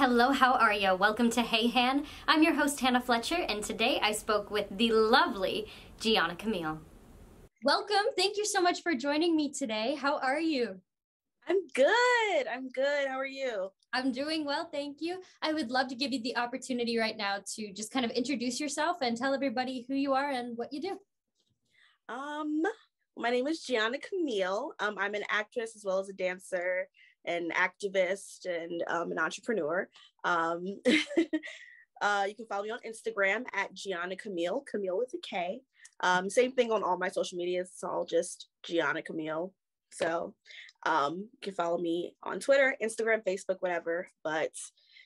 Hello, how are you? Welcome to Hey Han. I'm your host, Hannah Fletcher, and today I spoke with the lovely Gi'onna Kamille. Welcome. Thank you so much for joining me today. How are you? I'm good. How are you? I'm doing well, thank you. I would love to give you the opportunity right now to just kind of introduce yourself and tell everybody who you are and what you do. My name is Gi'onna Kamille. I'm an actress as well as a dancer, an activist, and an entrepreneur. You can follow me on Instagram at Gi'onna Kamille, Kamille with a K. Same thing on all my social media. It's all just Gi'onna Kamille. So you can follow me on Twitter, Instagram, Facebook, whatever, but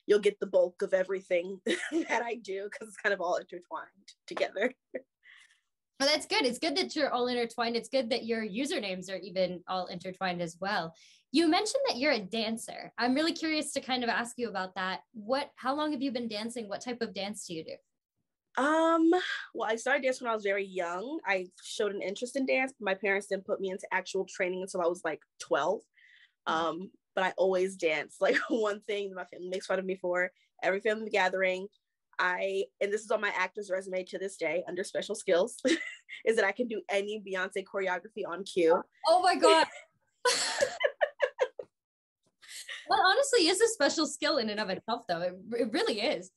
you'll get the bulk of everything that I do because it's kind of all intertwined together. Well, that's good. It's good that you're all intertwined. It's good that your usernames are even all intertwined as well. You mentioned that you're a dancer. I'm really curious to kind of ask you about that. How long have you been dancing? What type of dance do you do? Well, I started dancing when I was very young. I showed an interest in dance, but my parents didn't put me into actual training until I was like 12. But I always danced. Like one thing my family makes fun of me for, every family gathering, and this is on my actor's resume to this day under special skills, is that I can do any Beyonce choreography on cue. Oh my God. Well, honestly, it's a special skill in and of itself, though. It really is.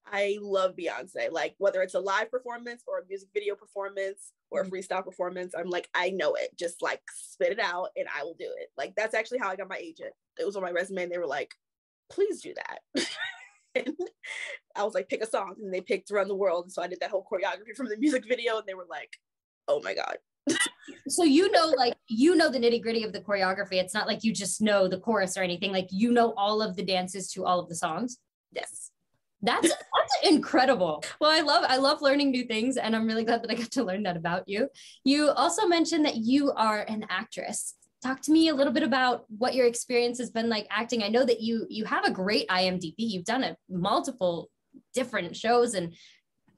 I love Beyonce. Like whether it's a live performance or a music video performance or a freestyle performance, I'm like, I know it. Just like spit it out and I will do it. Like that's actually how I got my agent. It was on my resume and they were like, please do that. And I was like, pick a song, and they picked Run the World. And so I did that whole choreography from the music video, and they were like, oh my God. So you know the nitty gritty of the choreography. It's not like you just know the chorus or anything. Like you know all of the dances to all of the songs. Yes. That's incredible. Well, I love learning new things, and I'm really glad that I got to learn that about you. You also mentioned that you are an actress. Talk to me a little bit about what your experience has been like acting. I know that you have a great IMDb. You've done multiple different shows and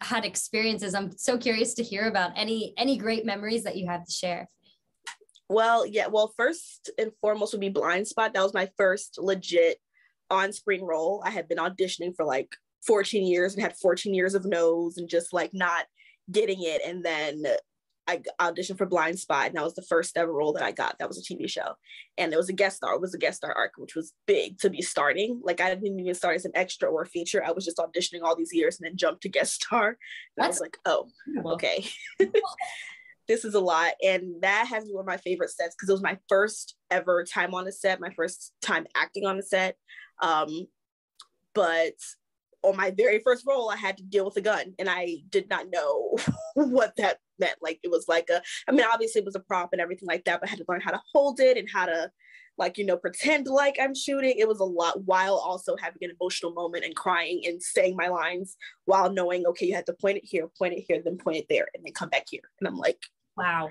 had experiences. I'm so curious to hear about any great memories that you have to share. Well, yeah. Well, first and foremost would be Blind Spot. That was my first legit on-screen role. I had been auditioning for like 14 years and had 14 years of no's and just like not getting it. And then I auditioned for Blind Spot, and that was the first ever role that I got. That was a TV show, and it was a guest star. It was a guest star arc, which was big to be starting. Like I didn't even start as an extra or a feature. I was just auditioning all these years and then jumped to guest star. And I was like, oh, okay. This is a lot. And that has been one of my favorite sets because it was my first ever time on a set, my first time acting on a set. But on my very first role, I had to deal with a gun, and I did not know what that meant. Like it was like obviously it was a prop and everything like that, but I had to learn how to hold it and how to pretend like I'm shooting. It was a lot while also having an emotional moment and crying and saying my lines while knowing, okay, you have to point it here, then point it there, and then come back here. And I'm like, wow,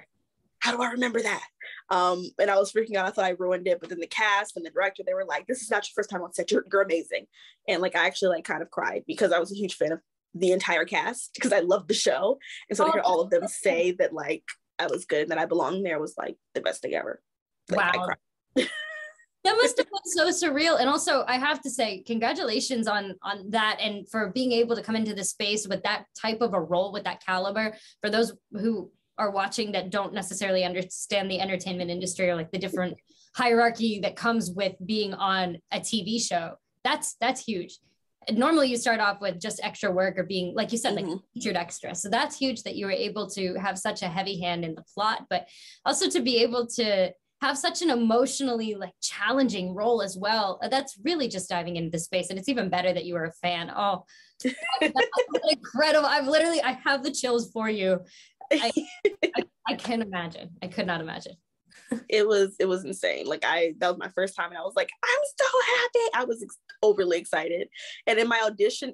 how do I remember that? And I was freaking out. I thought I ruined it, but then the cast and the director, they were like, this is not your first time on set. You're amazing. And like, I actually like kind of cried because I was a huge fan of the entire cast because I loved the show. And so to hear all of them say that like I was good and that I belonged there was like the best thing ever. Like, wow. That must have been so surreal. And also I have to say, congratulations on that. And for being able to come into the space with that type of a role, with that caliber. For those who are watching that don't necessarily understand the entertainment industry or like the different hierarchy that comes with being on a TV show, that's huge. Normally you start off with just extra work or being, like you said, like featured extra. So that's huge that you were able to have such a heavy hand in the plot, but also to be able to have such an emotionally like challenging role as well. That's really just diving into the space. And it's even better that you were a fan. Oh, that's incredible. I have the chills for you. I can't imagine. I could not imagine. It was insane. Like that was my first time and I was like, I'm so happy. I was overly excited. And in my audition,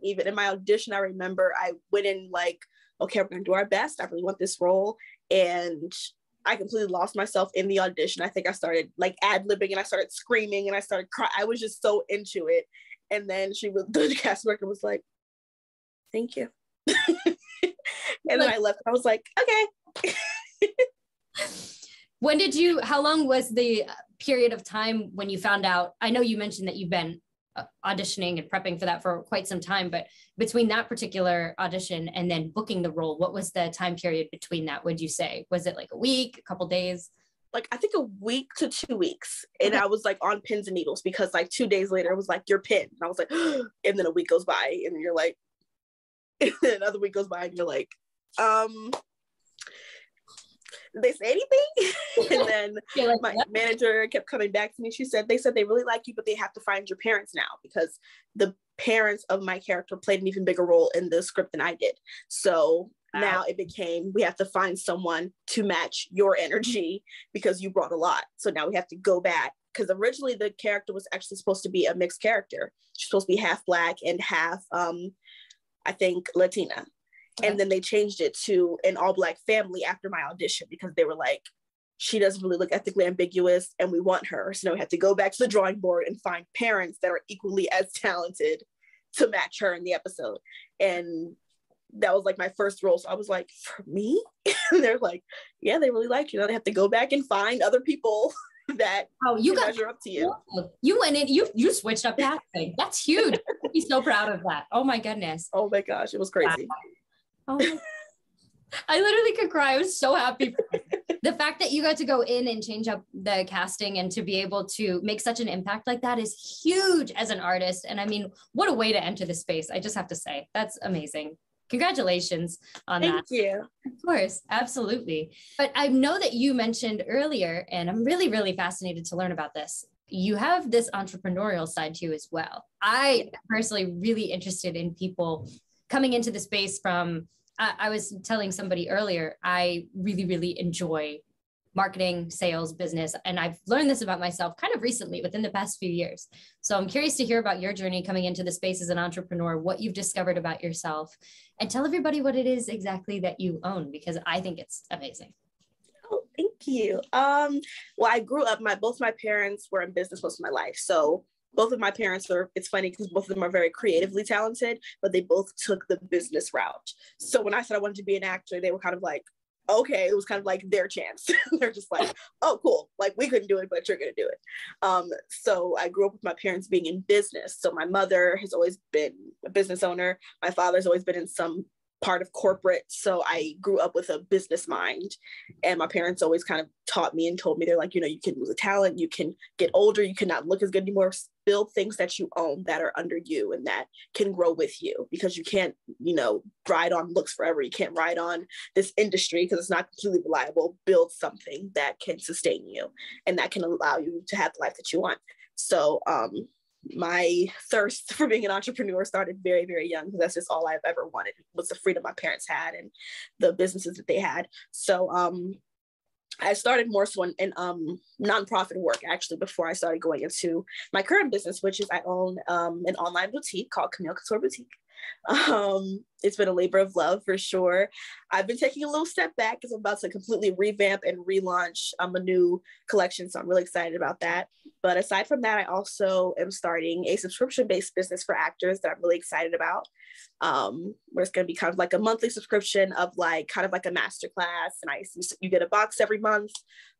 I remember I went in like, okay, we're gonna do our best. I really want this role. And I completely lost myself in the audition. I think I started like ad-libbing and I started screaming and I started crying. I was just so into it. And then the cast director was like, thank you. And then I left. I was like, okay. How long was the period of time when you found out? I know you mentioned that you've been auditioning and prepping for that for quite some time, but between that particular audition and then booking the role, what was the time period between that? Would you say, was it like a week, a couple days? Like, I think a week to 2 weeks. And I was like on pins and needles because like 2 days later, it was like, you're pinned. And I was like, and then a week goes by and you're like, and then another week goes by and you're like, did they say anything? And then like, my manager kept coming back to me. They said they really like you, but they have to find your parents now because the parents of my character played an even bigger role in the script than I did. So now it became, we have to find someone to match your energy because you brought a lot. So now we have to go back because originally the character was actually supposed to be a mixed character. She's supposed to be half Black and half, I think, Latina. And then they changed it to an all Black family after my audition because they were like, she doesn't really look ethically ambiguous and we want her. So now we have to go back to the drawing board and find parents that are equally as talented to match her in the episode. And that was like my first role. So I was like, for me? And they're like, yeah, they really like you. Now they have to go back and find other people that you got measure up to you. You went in, you switched up casting. That's huge. I'd be so proud of that. Oh my goodness. Oh my gosh, it was crazy. Wow. Oh, I literally could cry. I was so happy. The fact that you got to go in and change up the casting and to be able to make such an impact like that is huge as an artist. And I mean, what a way to enter the space. I just have to say, that's amazing. Congratulations on that. Thank you. Of course, absolutely. But I know that you mentioned earlier, and I'm really, really fascinated to learn about this. You have this entrepreneurial side to you as well. I personally really interested in people coming into the space from, I was telling somebody earlier, I really, really enjoy marketing, sales, business. And I've learned this about myself kind of recently within the past few years. So I'm curious to hear about your journey coming into the space as an entrepreneur, what you've discovered about yourself, and tell everybody what it is exactly that you own, because I think it's amazing. Oh, thank you. Well, I grew up, both my parents were in business most of my life. So both of my parents it's funny because both of them are very creatively talented, but they both took the business route. So when I said I wanted to be an actor, they were kind of like, okay, it was kind of like their chance. They're just like, oh, cool. Like, we couldn't do it, but you're going to do it. So I grew up with my parents being in business. So my mother has always been a business owner. My father's always been in some part of corporate. So I grew up with a business mind, and my parents always kind of taught me and told me, they're like, you can lose a talent, you can get older, you cannot look as good anymore, build things that you own that are under you and that can grow with you, because you can't, ride on looks forever. You can't ride on this industry because it's not completely reliable. Build something that can sustain you and that can allow you to have the life that you want. So, my thirst for being an entrepreneur started very, very young, because that's just all I've ever wanted, was the freedom my parents had and the businesses that they had. So I started more so in nonprofit work, actually, before I started going into my current business, which is I own an online boutique called Kamille Couture Boutique. It's been a labor of love for sure. I've been taking a little step back because I'm about to completely revamp and relaunch a new collection. So I'm really excited about that. But aside from that, I also am starting a subscription-based business for actors that I'm really excited about. Where it's going to be kind of like a monthly subscription of kind of like a masterclass. And you get a box every month.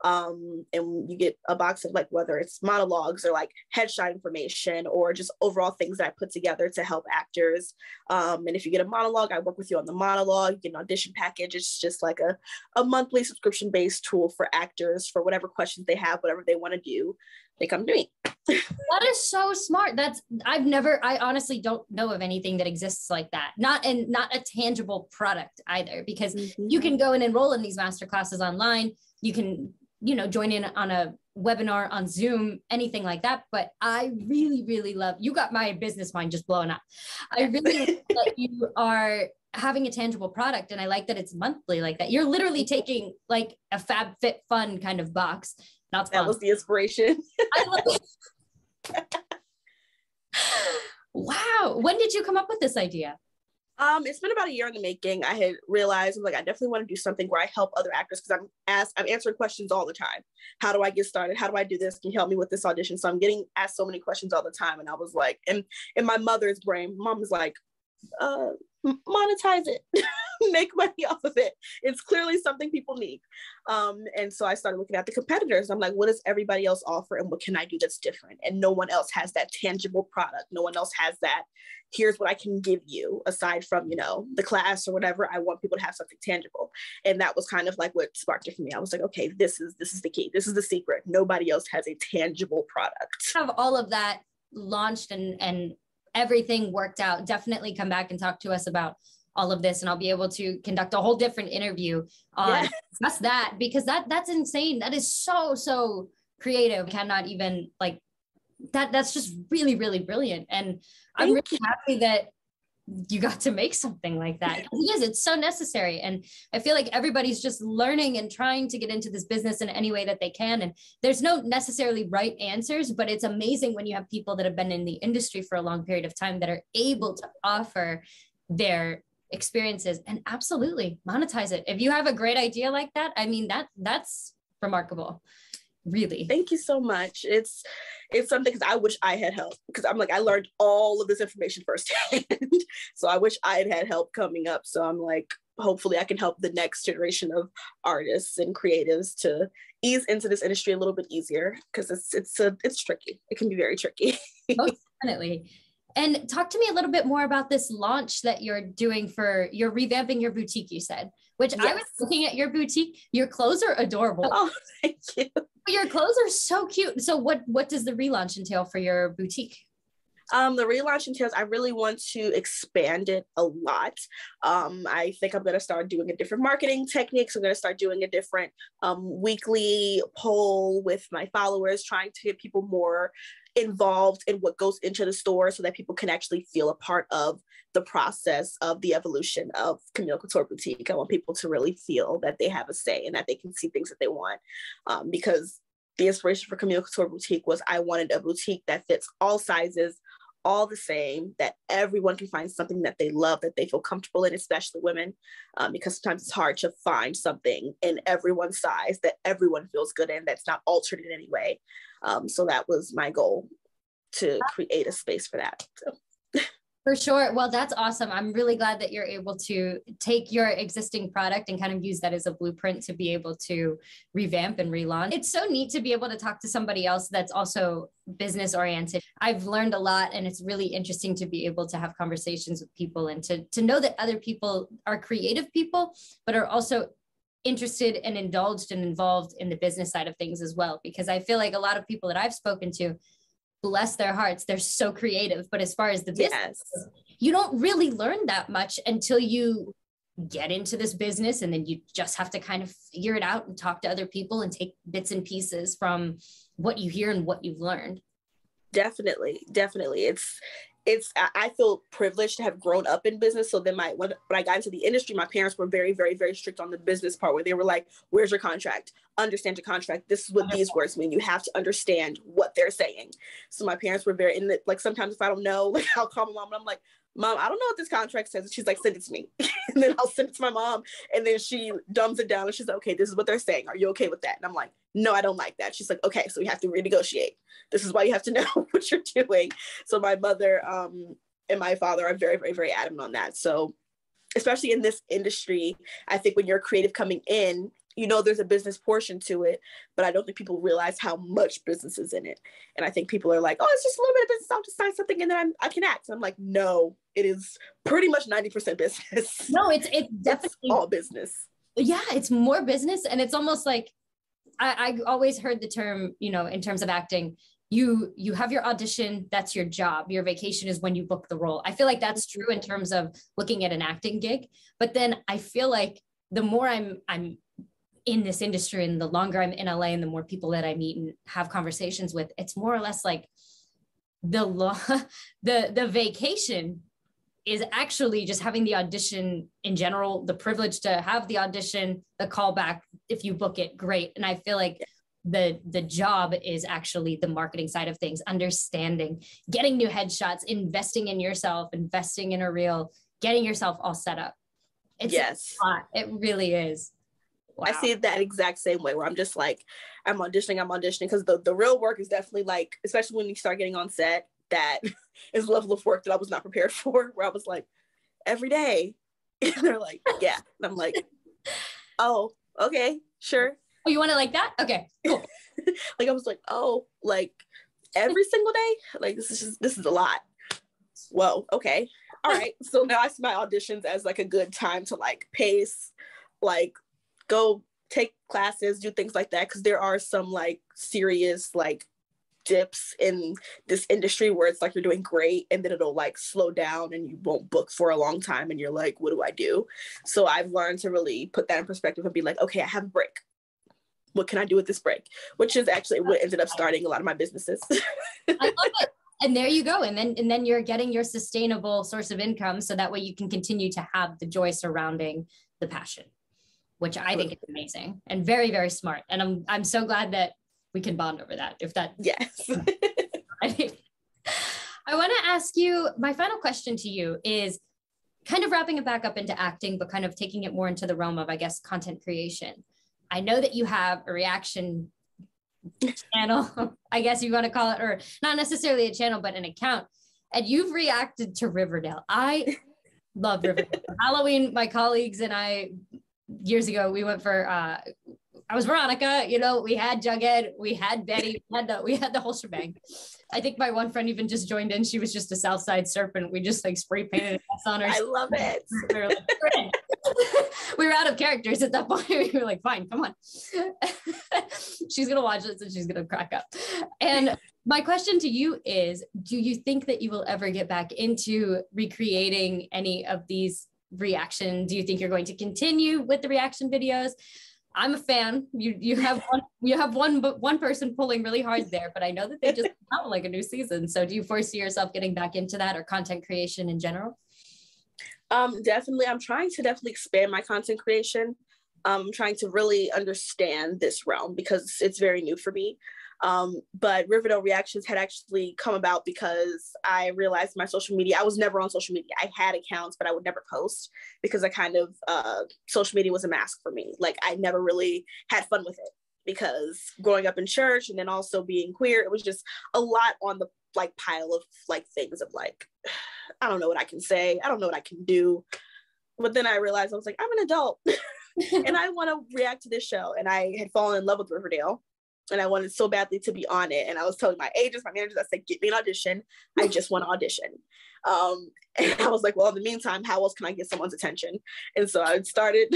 And you get a box of whether it's monologues or headshot information or just overall things that I put together to help actors. And if you get a monologue, I work with you on the monologue. You get an audition package. It's just like a monthly subscription-based tool for actors for whatever questions they have, whatever they want to do, they come to me. That is so smart. I honestly don't know of anything that exists like that. Not a tangible product either, because you can go and enroll in these master classes online. You can, join in on a webinar on Zoom, anything like that. But I really, really love, you got my business mind just blowing up. I really love that you are having a tangible product. And I like that it's monthly like that. You're literally taking a Fab Fit Fun kind of box. Not that was the inspiration. I love it. Wow. When did you come up with this idea? It's been about a year in the making. I had realized I definitely want to do something where I help other actors, because I'm answering questions all the time. How do I get started? How do I do this? Can you help me with this audition? So I'm getting asked so many questions all the time. And I was like, and in my mother's brain, mom was like, monetize it. make money off of it. It's clearly something people need. And so I started looking at the competitors. I'm like, what does everybody else offer and what can I do that's different? And no one else has that tangible product. No one else has that. Here's what I can give you aside from, the class or whatever. I want people to have something tangible. And that was kind of like what sparked it for me. I was like, okay, this is the key. This is the secret. Nobody else has a tangible product. Have all of that launched and everything worked out. Definitely come back and talk to us about all of this, and I'll be able to conduct a whole different interview on just that, because that's insane. That is so creative. Cannot even like that. That's just really, really brilliant. And I'm really happy that you got to make something like that. Because it's so necessary. And I feel like everybody's just learning and trying to get into this business in any way that they can. And there's no necessarily right answers, but it's amazing when you have people that have been in the industry for a long period of time that are able to offer their experiences and absolutely monetize it. If you have a great idea like that, I mean, that's remarkable. Really. Thank you so much. It's something because I wish I had help, because I'm like, I learned all of this information firsthand. So I wish I had help coming up. So I'm like, hopefully I can help the next generation of artists and creatives to ease into this industry a little bit easier, because it's tricky. It can be very tricky. Most definitely. And talk to me a little bit more about this launch that you're doing you're revamping your boutique, you said, which I was looking at your boutique. Your clothes are adorable. Oh, thank you. Your clothes are so cute. So what does the relaunch entail for your boutique? The relaunch entails, I really want to expand it a lot. I think I'm going to start doing a different marketing techniques. I'm going to start doing a different weekly poll with my followers, trying to get people more involved in what goes into the store so that people can actually feel a part of the process of the evolution of Kamille Couture Boutique. I want people to really feel that they have a say and that they can see things that they want, because the inspiration for Kamille Couture Boutique was I wanted a boutique that fits all sizes, all the same, that everyone can find something that they love, that they feel comfortable in, especially women, because sometimes it's hard to find something in everyone's size that everyone feels good in, that's not altered in any way. So that was my goal, to create a space for that. So. For sure. Well, that's awesome. I'm really glad that you're able to take your existing product and kind of use that as a blueprint to be able to revamp and relaunch. It's so neat to be able to talk to somebody else that's also business oriented. I've learned a lot, and it's really interesting to be able to have conversations with people and to know that other people are creative people, but are also interested and indulged and involved in the business side of things as well. Because I feel like a lot of people that I've spoken to, bless their hearts, they're so creative. But as far as the business, you don't really learn that much until you get into this business. And then you just have to kind of figure it out and talk to other people and take bits and pieces from what you hear and what you've learned. Definitely. I feel privileged to have grown up in business. So then when I got into the industry, my parents were very, very, very strict on the business part, where they were like, where's your contract? Understand your contract. This is what these words mean. You have to understand what they're saying. So my parents were very in the, like, sometimes if I don't know, like, I'll call my mom and I'm like, Mom, I don't know what this contract says. And she's like, send it to me. And then I'll send it to my mom. And then she dumbs it down and she's like, okay, this is what they're saying. Are you okay with that? And I'm like, no, I don't like that. She's like, okay, so we have to renegotiate. This is why you have to know what you're doing. So my mother and my father are very, very, very adamant on that. So especially in this industry, I think when you're creative coming in, there's a business portion to it, but I don't think people realize how much business is in it. And I think people are like, oh, it's just a little bit of business. I'll just sign something and then I can act. And I'm like, no, it is pretty much 90% business. No, it's definitely it's all business. Yeah, it's more business. And it's almost like, I always heard the term, in terms of acting, you have your audition, that's your job. Your vacation is when you book the role. I feel like that's true in terms of looking at an acting gig. But then I feel like the more I'm in this industry and the longer I'm in LA and the more people that I meet and have conversations with, it's more or less like the vacation is actually just having the audition in general, the privilege to have the audition, the callback, if you book it, great. And I feel like the job is actually the marketing side of things, understanding, getting new headshots, investing in yourself, investing in a reel, getting yourself all set up. It's a lot. It really is. Wow. I see it that exact same way, where I'm just like, I'm auditioning, because the real work is definitely like, especially when you start getting on set, that is a level of work that I was not prepared for, where I was like, every day And they're like, yeah. And I'm like, oh, okay, sure. Oh, you want it like that? Okay, cool. Like, I was like, oh, like every single day? Like, this is a lot. Whoa, okay. All right. So now I see my auditions as like a good time to like pace, like go take classes, do things like that. Cause there are some like serious like dips in this industry where it's like you're doing great and then it'll like slow down and you won't book for a long time and you're like, what do I do? So I've learned to really put that in perspective and be like, okay, I have a break. What can I do with this break? Which is actually what ended up starting a lot of my businesses. I love it. And there you go. And then you're getting your sustainable source of income. So that way you can continue to have the joy surrounding the passion, which I think is amazing and very, very smart. And I'm so glad that we can bond over that. If that, yes. I want to ask you, my final question to you is kind of wrapping it back up into acting, but kind of taking it more into the realm of, I guess, content creation. I know that you have a reaction channel, I guess you want to call it, or not necessarily a channel, but an account. And you've reacted to Riverdale. I love Riverdale. Halloween, my colleagues and I, years ago, we went for, I was Veronica, you know, we had Jughead, we had Betty, we had the whole shebang. I think my one friend even just joined in. She was just a Southside Serpent. We just like spray painted on her. I love it. We were, like, we were out of characters at that point. We were like, fine, come on. She's going to watch this and she's going to crack up. And my question to you is, do you think that you will ever get back into recreating any of these reactions? Do you think you're going to continue with the reaction videos? I'm a fan. You have one person pulling really hard there, but I know that they just come out like a new season. So do you foresee yourself getting back into that or content creation in general? Definitely. I'm trying to definitely expand my content creation. I'm trying to really understand this realm because it's very new for me. But Riverdale Reactions had actually come about because I realized my social media, I was never on social media. I had accounts, but I would never post because I kind of, social media was a mask for me. Like I never really had fun with it because growing up in church and then also being queer, it was just a lot on the like pile of like things of like, I don't know what I can say. I don't know what I can do. But then I realized I was like, I'm an adult and I want to react to this show. And I had fallen in love with Riverdale. And I wanted so badly to be on it. And I was telling my agents, my managers, I said, get me an audition. I just want to audition. And I was like, well, in the meantime, how else can I get someone's attention? And so I started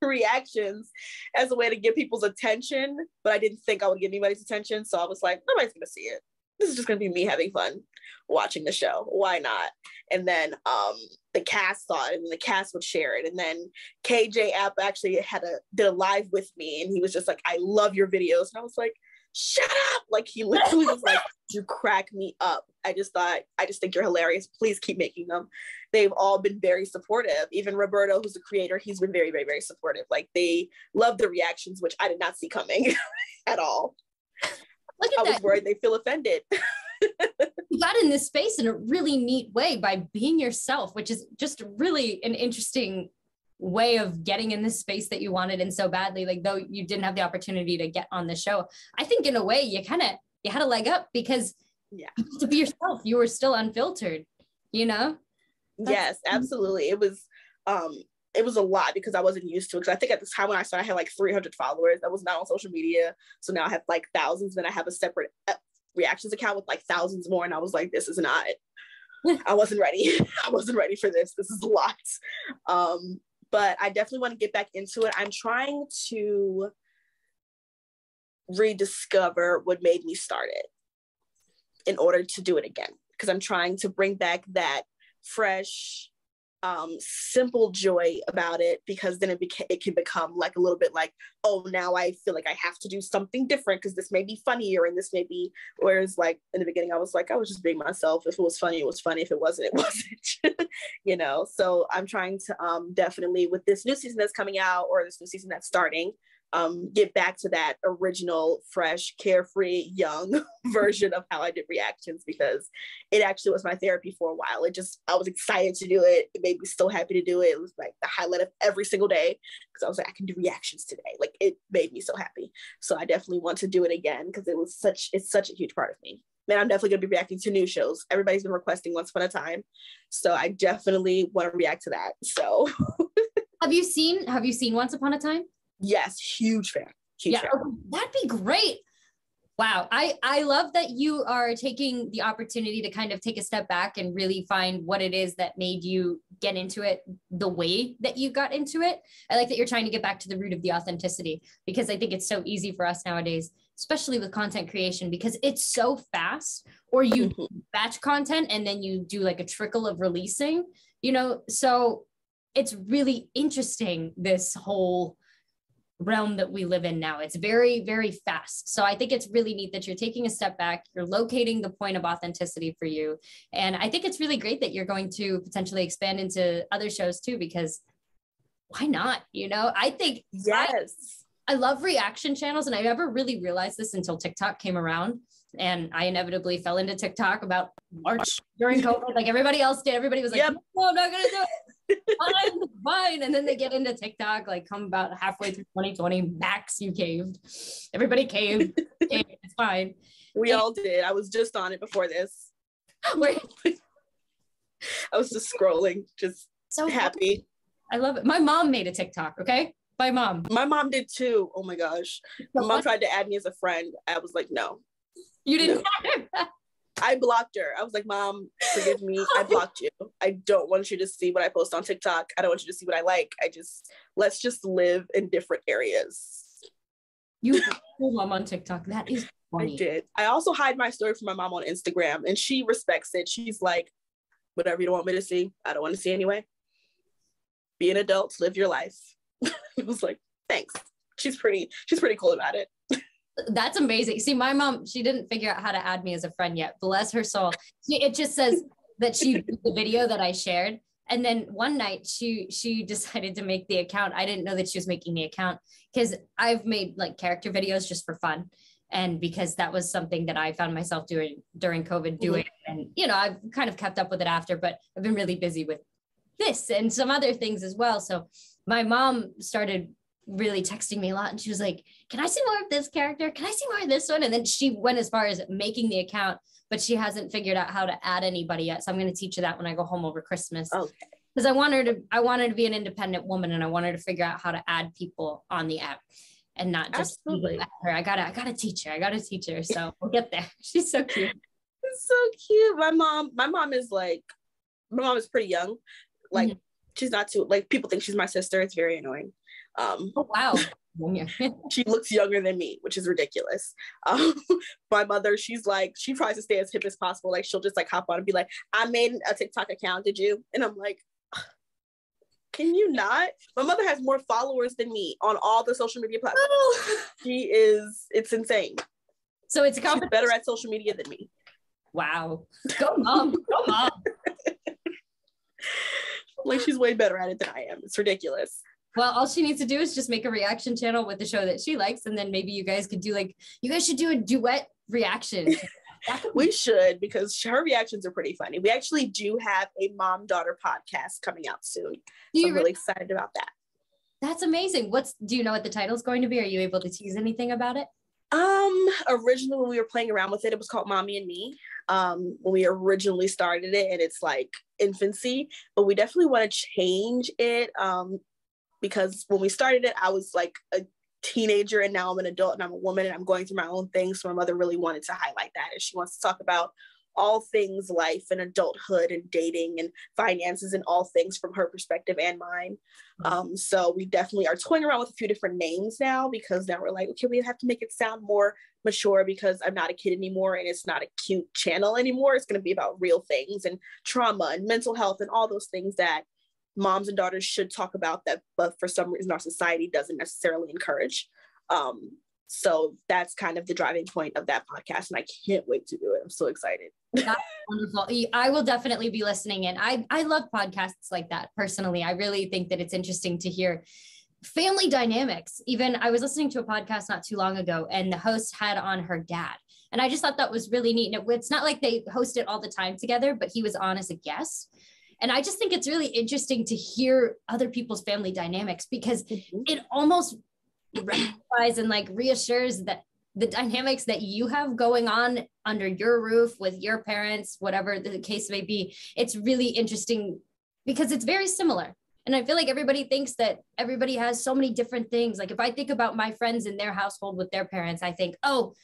reactions as a way to get people's attention, but I didn't think I would get anybody's attention. So I was like, nobody's going to see it. This is just going to be me having fun watching the show. Why not? And then the cast saw it and the cast would share it. And then KJ App actually did a live with me and he was just like, I love your videos. And I was like, shut up. Like he literally was like, you crack me up. I just think you're hilarious. Please keep making them. They've all been very supportive. Even Roberto, who's the creator, he's been very, very, very supportive. Like they love the reactions, which I did not see coming at all. Look at I that. was worried they feel offended. You got in this space in a really neat way by being yourself, which is just really an interesting way of getting in this space that you wanted in so badly. Like though you didn't have the opportunity to get on the show, I think in a way you had a leg up because to be yourself, you were still unfiltered, you know? Yes, absolutely. It was a lot because I wasn't used to it. Because I think at the time when I started, I had like 300 followers. I was not on social media. So now I have like thousands. Then I have a separate reactions account with like thousands more. And I was like, this is not, I wasn't ready. I wasn't ready for this. This is a lot. But I definitely want to get back into it. I'm trying to rediscover what made me start it in order to do it again. Because I'm trying to bring back that fresh, simple joy about it, because then it can become like a little bit like, oh, now I feel like I have to do something different because this may be funnier and this may be, whereas like in the beginning I was like, I was just being myself. If it was funny, it was funny. If it wasn't, it wasn't. You know, so I'm trying to definitely with this new season that's coming out or this new season that's starting, get back to that original, fresh, carefree, young version of how I did reactions, because it actually was my therapy for a while. I was excited to do it. It made me so happy to do it. It was like the highlight of every single day because I was like, I can do reactions today. Like it made me so happy. So I definitely want to do it again because it's such a huge part of me. man, I'm definitely going to be reacting to new shows. Everybody's been requesting Once Upon a Time. So I definitely want to react to that. So Have you seen Once Upon a Time? yes, huge fan. Huge fan. Okay, that'd be great. Wow. I love that you are taking the opportunity to kind of take a step back and really find what it is that made you get into it the way that you got into it. I like that you're trying to get back to the root of the authenticity, because I think it's so easy for us nowadays, especially with content creation, because it's so fast, or you batch content and then you do like a trickle of releasing, so it's really interesting, this whole realm that we live in now. It's very, very fast. So I think it's really neat that you're taking a step back, you're locating the point of authenticity for you. And I think it's really great that you're going to potentially expand into other shows too, because why not? I think yes. I love reaction channels, and I never really realized this until TikTok came around. And I inevitably fell into TikTok about March during COVID, like everybody else did. Everybody was like, yep. No, I'm not going to do it. Fine. And then they get into TikTok, like come about halfway through 2020, Max, you caved. Everybody caved. It's fine. We all did. I was just on it before this. I was just scrolling, just so happy. I love it. My mom made a TikTok, okay? My mom did too. Oh my gosh. My mom tried to add me as a friend. I was like, no. You didn't? No. I blocked her. I was like, Mom, forgive me. I blocked you. I don't want you to see what I post on TikTok. I don't want you to see what I like. Let's just live in different areas. You put your mom on TikTok. That is funny. I did. I also hide my story from my mom on Instagram, and she respects it. She's like, whatever you don't want me to see, I don't want to see anyway. Be an adult, live your life. I was like, thanks. She's pretty cool about it. That's amazing. See, my mom, she didn't figure out how to add me as a friend yet. Bless her soul. It just says that she viewed the video that I shared. And then one night she decided to make the account. I didn't know that she was making the account, because I've made like character videos just for fun. And because that was something that I found myself doing during COVID doing. And, I've kind of kept up with it after, but I've been really busy with this and some other things as well. So my mom started really texting me a lot, and she was like, can I see more of this character? Can I see more of this one? And then she went as far as making the account, but she hasn't figured out how to add anybody yet. So I'm going to teach her that when I go home over Christmas. Okay. Because I want her to be an independent woman, and I want her to figure out how to add people on the app and not just at her. I gotta teach her. So we'll get there. She's so cute. It's so cute. My mom is pretty young. Like she's not too, like, people think she's my sister. It's very annoying. Oh wow. She looks younger than me, which is ridiculous. My mother, she tries to stay as hip as possible. Like she'll just like hop on and be like, I made a TikTok account, did you? And I'm like, can you not? My mother has more followers than me on all the social media platforms. It's insane. So she's better at social media than me. Wow. Go mom. Like she's way better at it than I am. It's ridiculous. Well, all she needs to do is just make a reaction channel with the show that she likes. And then maybe you guys should do a duet reaction. We should, because her reactions are pretty funny. We actually do have a mom-daughter podcast coming out soon. So I'm really excited about that. That's amazing. Do you know what the title's going to be? Are you able to tease anything about it? Originally when we were playing around with it, it was called Mommy and Me. When we originally started it, and it's like infancy, but we definitely want to change it. Because when we started it, I was like a teenager, and now I'm an adult and I'm a woman and I'm going through my own things. So my mother really wanted to highlight that, and she wants to talk about all things life and adulthood and dating and finances and all things from her perspective and mine. So we definitely are toying around with a few different names now, because now we're like, okay, we have to make it sound more mature, because I'm not a kid anymore and it's not a cute channel anymore. It's going to be about real things and trauma and mental health and all those things that moms and daughters should talk about, but for some reason our society doesn't necessarily encourage. So that's kind of the driving point of that podcast, and I can't wait to do it. I'm so excited. That's wonderful. I will definitely be listening in. I love podcasts like that personally. I really think that it's interesting to hear family dynamics. Even I was listening to a podcast not too long ago, and the host had on her dad. And I just thought that was really neat. And it's not like they host it all the time together, but he was on as a guest. And I just think it's really interesting to hear other people's family dynamics, because it almost rectifies and like reassures that the dynamics that you have going on under your roof with your parents, whatever the case may be. It's really interesting because it's very similar. And I feel like everybody thinks that everybody has so many different things. Like if I think about my friends in their household with their parents, I think, oh,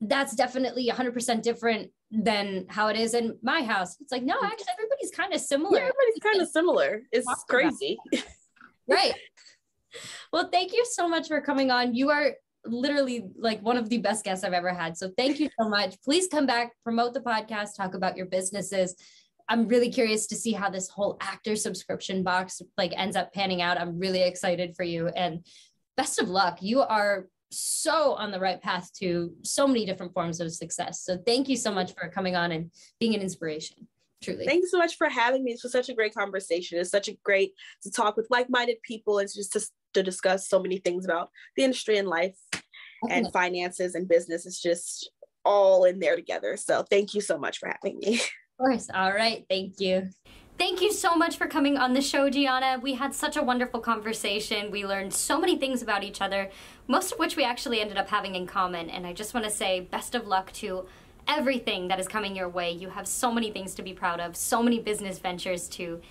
that's definitely 100% different than how it is in my house. It's like, no, actually everybody's kind of similar. Yeah, everybody's kind of similar. It's crazy. Right. Well, thank you so much for coming on. You are literally like one of the best guests I've ever had. So thank you so much. Please come back, promote the podcast, talk about your businesses. I'm really curious to see how this whole actor subscription box like ends up panning out. I'm really excited for you and best of luck. You are so on the right path to so many different forms of success. So thank you so much for coming on and being an inspiration. Truly. Thank you so much for having me. This was such a great conversation. It's such a great to talk with like-minded people and just to discuss so many things about the industry and life and finances and business. It's just all in there together. So thank you so much for having me. Of course. All right. Thank you. Thank you so much for coming on the show, Gi'onna. We had such a wonderful conversation. We learned so many things about each other, most of which we actually ended up having in common. And I just want to say best of luck to everything that is coming your way. You have so many things to be proud of, so many business ventures to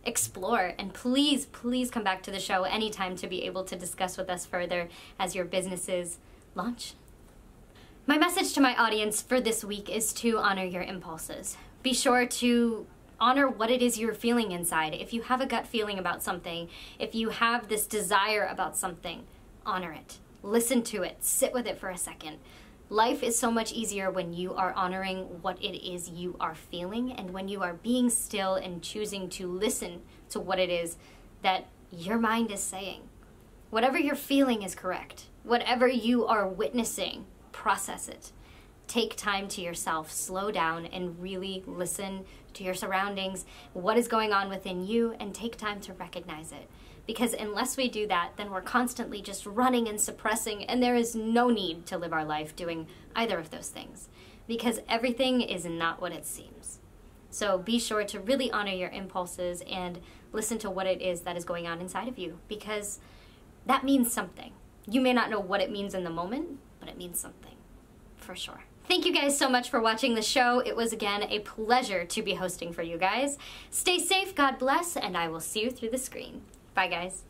explore. And please, please come back to the show anytime to be able to discuss with us further as your businesses launch. My message to my audience for this week is to honor your impulses. Be sure to honor what it is you're feeling inside. If you have a gut feeling about something, if you have this desire about something, honor it. Listen to it. Sit with it for a second. Life is so much easier when you are honoring what it is you are feeling and when you are being still and choosing to listen to what it is that your mind is saying. Whatever you're feeling is correct. Whatever you are witnessing, process it. Take time to yourself, slow down, and really listen to your surroundings, what is going on within you, and take time to recognize it. Because unless we do that, then we're constantly just running and suppressing, and there is no need to live our life doing either of those things, because everything is not what it seems. So be sure to really honor your impulses and listen to what it is that is going on inside of you, because that means something. You may not know what it means in the moment, but it means something, for sure. Thank you guys so much for watching the show. It was, again, a pleasure to be hosting for you guys. Stay safe, God bless, and I will see you through the screen. Bye, guys.